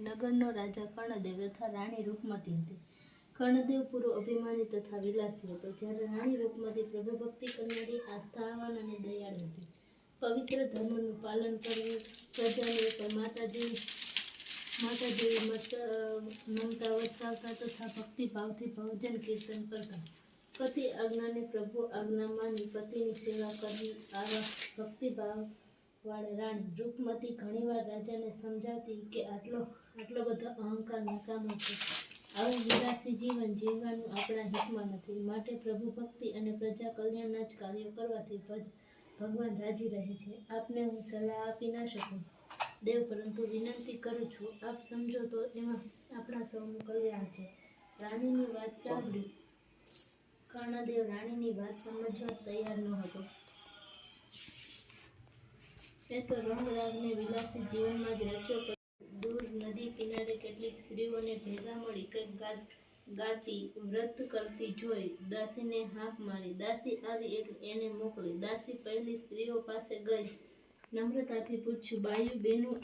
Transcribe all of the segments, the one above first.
નગરનો રાજા કર્ણદેવ તથા રાણી રૂપમતી હતી. કર્ણદેવ પૂરો અભિમાની તથા વિલાસી હતો, જ્યારે રાણી રૂપમતી પ્રભુ ભક્તિ કરનારી, આસ્થાવાન અને દયાળુ હતી. પવિત્ર ધર્મનું પાલન કરવું, પ્રજાની ઉપર માતાજી મમતા વરસાવતા તથા ભક્તિભાવથી ભજન કીર્તન કરતા. પતિ આજ્ઞાને પ્રભુ આજ્ઞા માની પતિની સેવા કરવી, આવા ભક્તિભાવ વાળી રાણી રૂપમતી ઘણીવાર રાજાને સમજાવતી કે આટલો બધો અહંકાર નકામો છે. આવું વિલાસી જીવન જીવવાનું આપણા હિતમાં નથી. માટે પ્રભુ ભક્તિ અને પ્રજા કલ્યાણના જ કાર્યો કરવાથી ભગવાન રાજી રહે છે. આપને હું સલાહ આપી ના શકું દેવ, પરંતુ વિનંતી કરું છું, આપ સમજો તો એમાં આપણા સૌનું કલ્યાણ છે. રાણીની વાત સાંભળી કર્ણદેવ રાણીની વાત સમજવા તૈયાર ન હતો. એ તો રંગરાગને વિલાસી જીવનમાં જ રચ્યો. દૂર નદી કિનારે કેટલીક સ્ત્રીઓને ભેગા મળી કંઈક ગાતી વ્રત કરતી જોઈ દાસીને હાંક મારી. દાસી આવી એટલે એને મોકલી. દાસી પહેલી સ્ત્રીઓ પાસે ગઈ, નમ્રતાથી પૂછ્યું, બાયું બેનું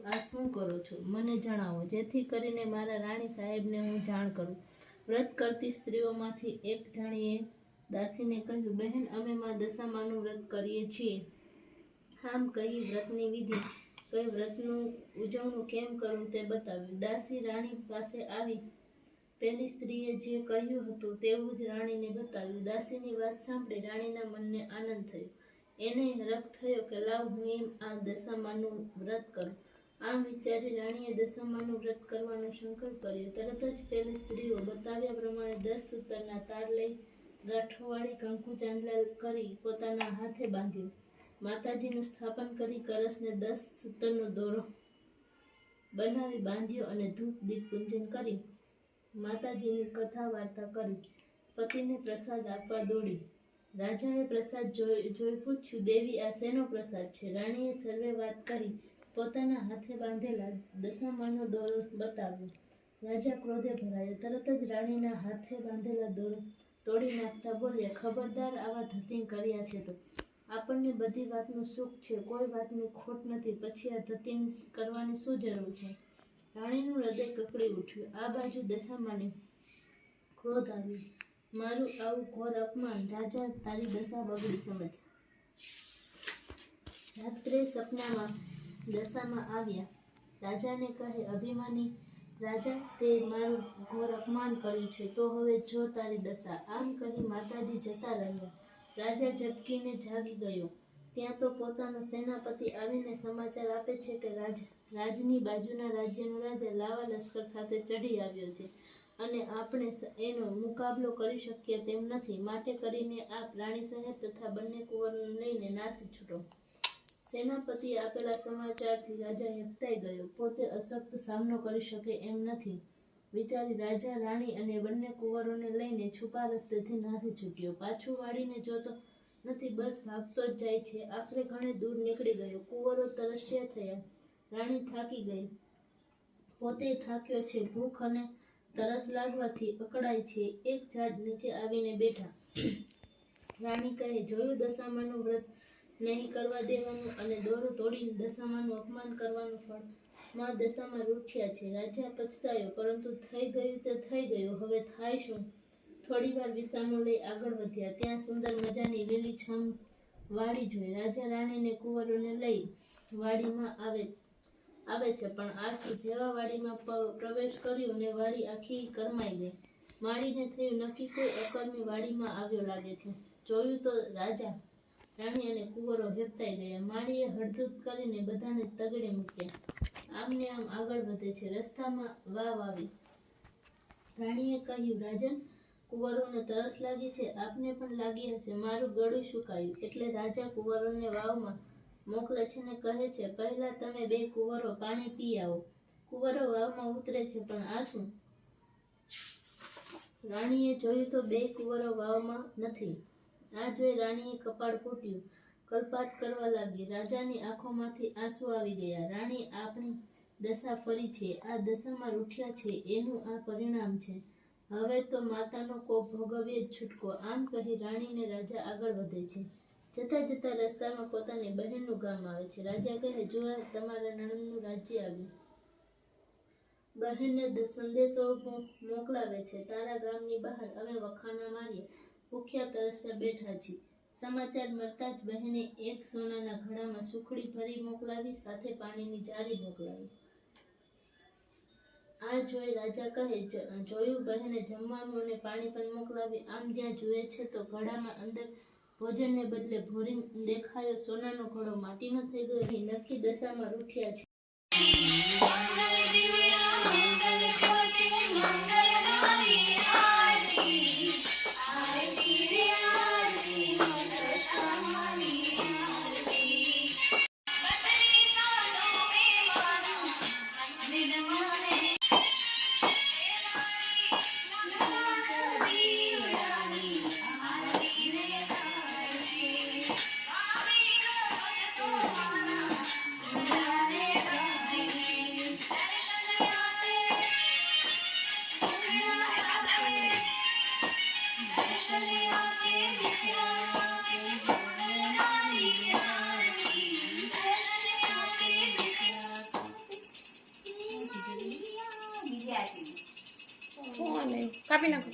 આ શું કરો છો? મને જણાવો, જેથી કરીને મારા રાણી સાહેબને હું જાણ કરું. વ્રત કરતી સ્ત્રીઓમાંથી એક જાણીએ દાસીને કહ્યું, બહેન, અમે માં દશામાનું વ્રત કરીએ છીએ. આમ કહી વ્રતની વિધિ કઈ વ્રતનું ઉજવણું કેમ કરવું તે બતાવ્યું. દાસી રાણી પાસે આવી પેલી સ્ત્રીએ જે કહ્યું હતું તેવું જ રાણીને બતાવ્યું. દાસીની વાત સાંભળી રાણીના મનને આનંદ થયો. એને રખ થયો કે લાવ હું આ દશામાનું વ્રત કરું. આમ વિચારી રાણીએ દશામાનું વ્રત કરવાનો સંકલ્પ કર્યો. તરત જ પેલી સ્ત્રીઓ બતાવ્યા પ્રમાણે 10 સૂતરના તાર લઈ ગાંઠોવાળી કંકુ ચાંદલા કરી પોતાના હાથે બાંધ્યો. માતાજીનું સ્થાપન કરી કળશને 10 સૂતરનો દોરો બનાવી બાંધ્યો અને ધૂપ દીપ પૂજન કરી માતાજીની કથા વાર્તા કરી પતિને પ્રસાદ આપવા દોડી. રાજાએ પ્રસાદ જોઈ પૂછ્યું, દેવી, આ શેનો પ્રસાદ છે? રાણીએ સર્વે વાત કરી પોતાના હાથે બાંધેલા દશામાનો દોરો બતાવ્યો. રાજા ક્રોધે ભરાયો. તરત જ રાણીના હાથે બાંધેલા દોરો તોડી નાખતા બોલ્યા, ખબરદાર, આવા ધતિંગ કર્યા છે તો આપણને બધી વાતનું સુખ છે, કોઈ વાતની ખોટ નથી, પછી આ ધતિંગ કરવાની શું જરૂર છે? રાણીનું હૃદય કકડી ઉઠ્યું. આ બાજુ દશામાને ક્રોધ આવ્યો. મારું આવું ઘોર અપમાન! રાજા, તારી દશા બગડી સમજ. રાત્રે સપનામાં દશામાં આવ્યા. રાજાને કહે, અભિમાની રાજા, તે મારું ઘોર અપમાન કર્યું છે, તો હવે જો તારી દશા. આમ કહી માતાજી જતા રહ્યા. રાજા ઝબકીને જાગી ગયો. ત્યાં તો પોતાનો સેનાપતિ આવીને સમાચાર આપે છે કે રાજની બાજુના રાજ્યનો રાજા લાવા લશ્કર સાથે ચઢી આવ્યો છે અને આપણે એનો મુકાબલો કરી શકીએ તેમ નથી. માટે કરીને આપ રાણી સાહેબ તથા બંને કુંવરોને લઈને નાસી છૂટો. સેનાપતિએ આપેલા સમાચારથી રાજા હેબતાઈ ગયો. પોતે અશક્ત સામનો કરી શકે એમ નથી વિચારી રાજા રાણી અને બંને કુંવરોને લઈને છુપા રસ્તેથી નાસી છૂટ્યો. પાછું વાળીને જોતો નથી, બસ ભાગતો જ જાય છે. આખરે ઘણે દૂર નીકળી ગયો. કુંવરો તરસ્યા થયા. રાણી થાકી ગઈ, પોતે થાક્યો છે. ભૂખ અને તરસ લાગવાથી અકળાય છે. એક ઝાડ નીચે આવીને બેઠા. રાણી કહે, જોયું દશામાનું વ્રત નહીં કરવા દેવાનું અને દોરો તોડીને દશામાનું અપમાન કરવાનું ફળ. માં દશામાં રૂઠ્યા છે. રાજા પછતાયો, પરંતુ થઈ ગયું તે થઈ ગયું, હવે થાય શું? થોડીવાર વિસામો લઈ આગળ વધ્યા. ત્યાં સુંદર મજાની લીલીછમ વાડી જોઈ. રાજા રાણીને કુંવરોને લઈ વાડીમાં આવે છે, પણ આ શું? જેવા વાડીમાં પ્રવેશ કર્યો ને વાડી આખી કરમાઈ ગઈ. માળીને થયું, નક્કી કોઈ અકર્મી વાડીમાં આવ્યો લાગે છે. જોયું તો રાજા રાણી અને કુંવરો હેબતાઈ ગયા. માળીએ હળધૂત કરીને બધાને તગડે મૂક્યા. આમને આમ આગળ વધે છે. રસ્તામાં વાવ આવી. રાણીએ કહ્યું, રાજન, કુંવરોને તરસ લાગી છે, આપને પણ લાગી હશે. મારું ગળું સુકાયું. એટલે રાજા કુંવરોને વાવમાં મોકલે છે ને કહે છે, પહેલા તમે 2 કુંવરો પાણી પી આવો. કુંવરો વાવમાં ઉતરે છે, પણ આ શું? રાણીએ જોયું તો 2 કુંવરો વાવમાં નથી. આ જોઈ રાણીએ કપાળ ફૂટ્યું, કલ્પાત કરવા લાગી. રાજાની આંખોમાંથી આંસુ આવી ગયા. રાણી, આપણી દશા ફરી છે. આ દશામાં રૂઠ્યા છે એનું આ પરિણામ છે. હવે તો માતાનો કોપ ભોગવીએ જ છૂટકો. આમ કહી રાણીને રાજા આગળ વધે છે. જતા જતા રસ્તામાં પોતાની બહેનનું ગામ આવે છે. રાજા કહે, જો તમારા નણંદનું રાજ્ય આવ્યું. બહેનને સંદેશો મોકલાવે છે. તારા ગામની બહાર અમે વખાણા માર્યા, ભૂખ્યા તરસ્યા બેઠા છીએ. સમાચાર મળતા જ બહેને એક સોનાના ઘડામાં સુખડી ભરી મોકલાવી, સાથે પાણીની જારી મોકલાવી. આ જોઈ રાજા કહે, જોયું, બહેને જમવાનું અને પાણી પણ મોકલાવી. આમ જ્યાં જુએ છે તો ઘડામાં અંદર ભોજનને બદલે ભોરિંગ દેખાયો. સોનાનો ઘડો માટીનો થઈ ગયો. અહીં નક્કી દશામાં રૂઠ્યા છે. કાપી નાખો.